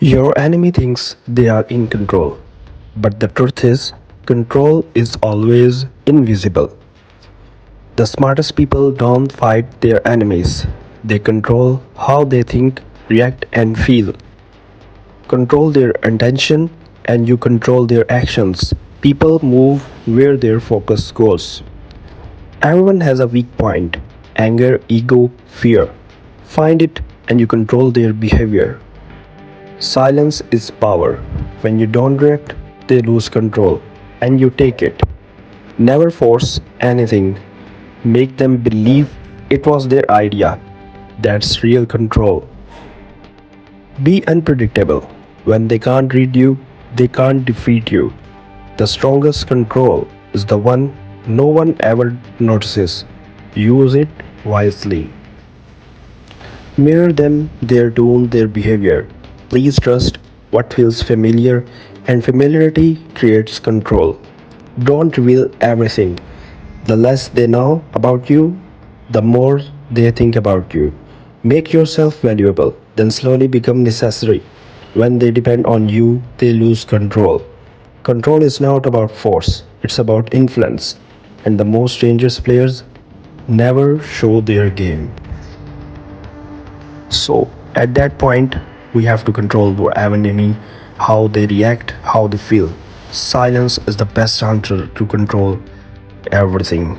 Your enemy thinks they are in control, but the truth is, control is always invisible. The smartest people don't fight their enemies, they control how they think, react, and feel. Control their intention, and you control their actions. People move where their focus goes. Everyone has a weak point: anger, ego, fear. Find it, and you control their behavior. Silence is power. When you don't react, they lose control, and you take it. Never force anything. Make them believe it was their idea. That's real control. Be unpredictable. When they can't read you, they can't defeat you. The strongest control is the one no one ever notices. Use it wisely. Mirror them, their tone, their behavior. Please trust what feels familiar, and familiarity creates control. Don't reveal everything. The less they know about you, the more they think about you. Make yourself valuable, then slowly become necessary. When they depend on you, they lose control. Control is not about force, it's about influence. And the most dangerous players never show their game. So at that point, we have to control our enemy, how they react, how they feel. Silence is the best answer to control everything.